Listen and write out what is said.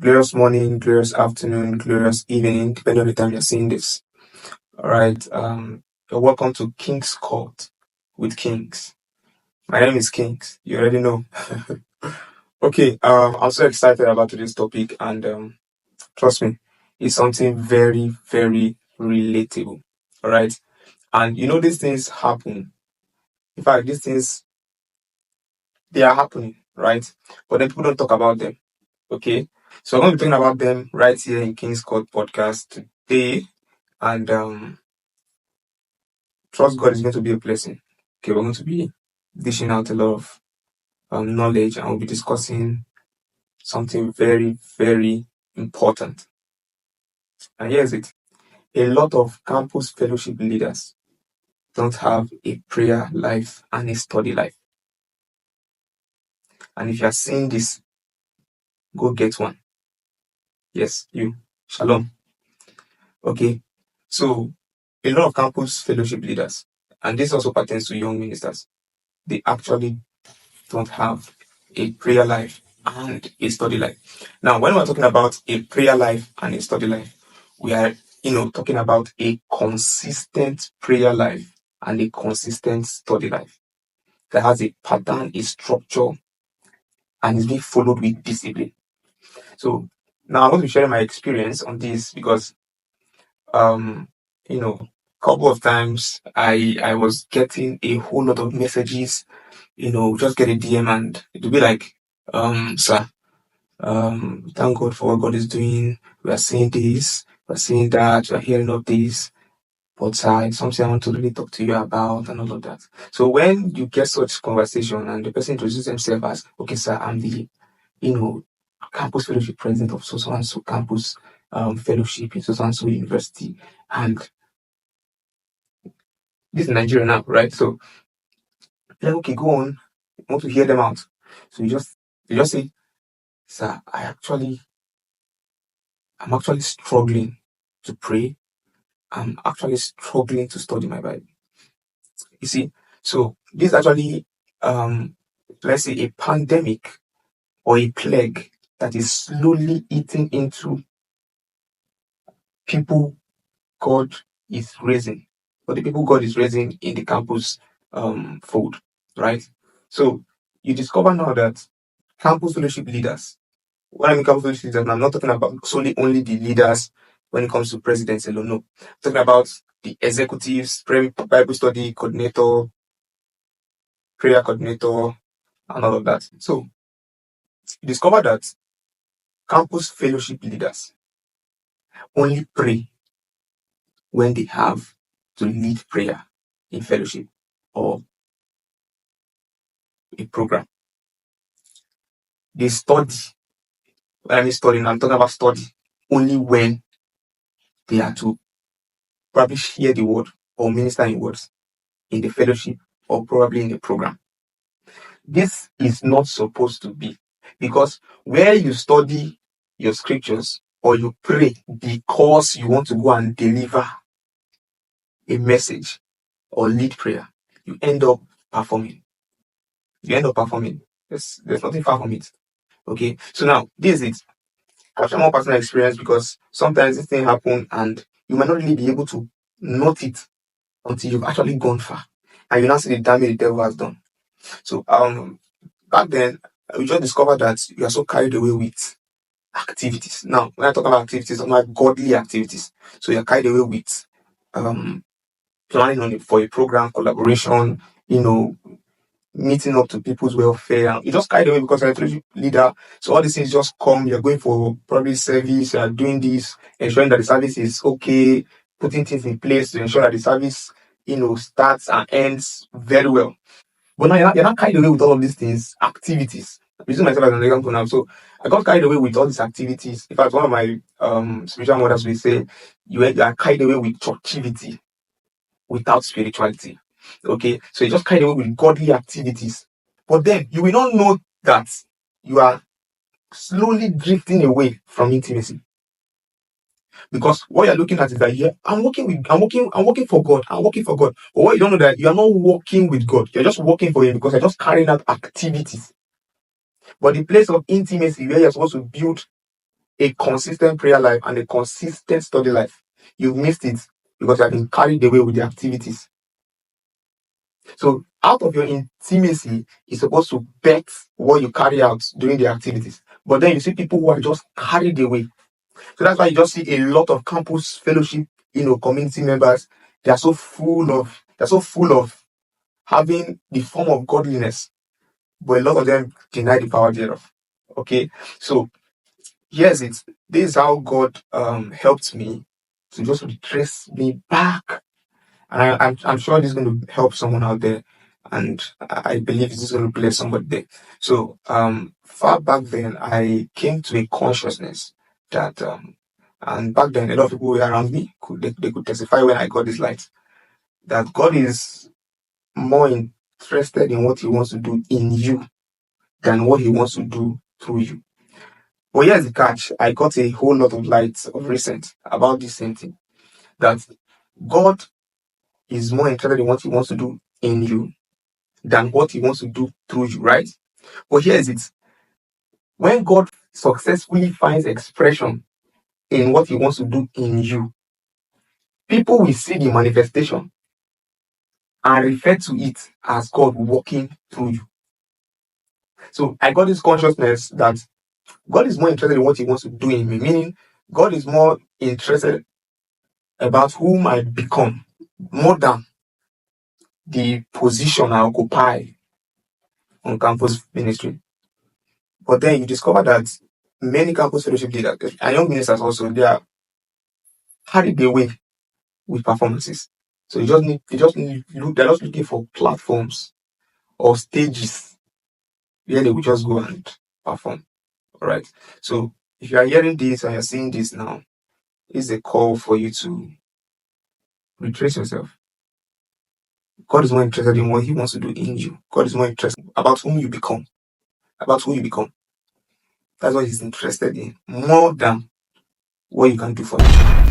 Glorious morning, glorious afternoon, glorious evening, depending on the time you're seeing this. All right. You're welcome to King's Court with Kings. My name is Kings. You already know. Okay. I'm so excited about today's topic, and trust me, it's something very, very relatable. All right. And these things happen. In fact, these things they are happening, right? But then people don't talk about them. Okay. So I'm going to be talking about them right here in King's Court podcast today. And trust God is going to be a blessing. Okay, we're going to be dishing out a lot of knowledge, and we'll be discussing something very, very important. And here's it. A lot of campus fellowship leaders don't have a prayer life and a study life. And if you are seeing this, go get one. Yes, you. Shalom. Okay. So a lot of campus fellowship leaders, and this also pertains to young ministers, they actually don't have a prayer life and a study life. Now, when we're talking about a prayer life and a study life, we are, talking about a consistent prayer life and a consistent study life that has a pattern, a structure, and is being followed with discipline. So now I'm going to be sharing my experience on this because, um, a couple of times I was getting a whole lot of messages, just get a DM and it'll be like, sir, thank God for what God is doing. We are seeing this, we are seeing that, we are hearing of this. But sir, it's something I want to really talk to you about and all of that. So when you get such conversation and the person introduces themselves as, okay, sir, I'm the, campus fellowship president of so and so campus fellowship in so and so university. And this is Nigeria now, right? So like, okay, go on. I want to hear them out. So you just say, sir, I'm actually struggling to pray. I'm actually struggling to study my Bible. You see, so this is actually, let's say, a pandemic or a plague that is slowly eating into people God is raising, or the people God is raising in the campus fold, right? So you discover now that campus fellowship leaders, when I mean campus fellowship leaders, I'm not talking about solely only the leaders when it comes to presidents alone. No, I'm talking about the executives, Bible study coordinator, prayer coordinator, and all of that. So you discover that campus fellowship leaders only pray when they have to lead prayer in fellowship or a program. They study. When I mean studying, I'm talking about study only when they are to probably share the word or minister in words in the fellowship or probably in the program. This is not supposed to be, because where you study your scriptures or you pray because you want to go and deliver a message or lead prayer, you end up performing. There's nothing far from it. Okay. So now this is it. I've shared more personal experience because sometimes this thing happen and you might not really be able to note it until you've actually gone far and you now see the damage the devil has done. So back then we just discovered that you are so carried away with activities. Now, when I talk about activities, I'm like godly activities. So you're carried away with planning for a program, collaboration, meeting up to people's welfare. You just carried away because you're a fellowship leader. So all these things just come. You're going for probably service. You're doing this, ensuring that the service is okay, putting things in place to ensure that the service, starts and ends very well. But now you're not carried away with all of these things, activities. I'm using myself as an example now. So I got carried away with all these activities. In fact, one of my spiritual mothers will say, you are carried away with churchivity without spirituality. Okay, so you just carried away with godly activities. But then you will not know that you are slowly drifting away from intimacy. Because what you're looking at is that, yeah, I'm working for God. I'm working for God. But what you don't know that you are not working with God. You're just working for Him because you're just carrying out activities. But the place of intimacy where you're supposed to build a consistent prayer life and a consistent study life. You've missed it because you have been carried away with the activities. So out of your intimacy is supposed to bet what you carry out during the activities. But then you see people who are just carried away. So that's why you just see a lot of campus fellowship, community members. They're so full of having the form of godliness, but a lot of them deny the power thereof. Okay, so here's it. This is how God helped me to just retrace me back. And I'm sure this is going to help someone out there, and I believe this is going to bless somebody there. So far back then, I came to a consciousness that and back then a lot of people were around me they could testify when I got this light that God is more interested in what He wants to do in you than what He wants to do through you. But here's the catch: I got a whole lot of light of recent about this same thing, that God is more interested in what He wants to do in you than what He wants to do through you, right? But here's it: when God successfully finds expression in what He wants to do in you, people will see the manifestation and refer to it as God working through you. So I got this consciousness that God is more interested in what He wants to do in me, meaning God is more interested about whom I become more than the position I occupy on campus ministry. But then you discover that many campus fellowship leaders and young ministers also, they are carried away with performances. So they're just looking for platforms or stages where they will just go and perform. All right. So if you are hearing this and you're seeing this now, it's a call for you to retrace yourself. God is more interested in what He wants to do in you. God is more interested about whom you become. About who you become. That's what He's interested in more than what you can do for Him.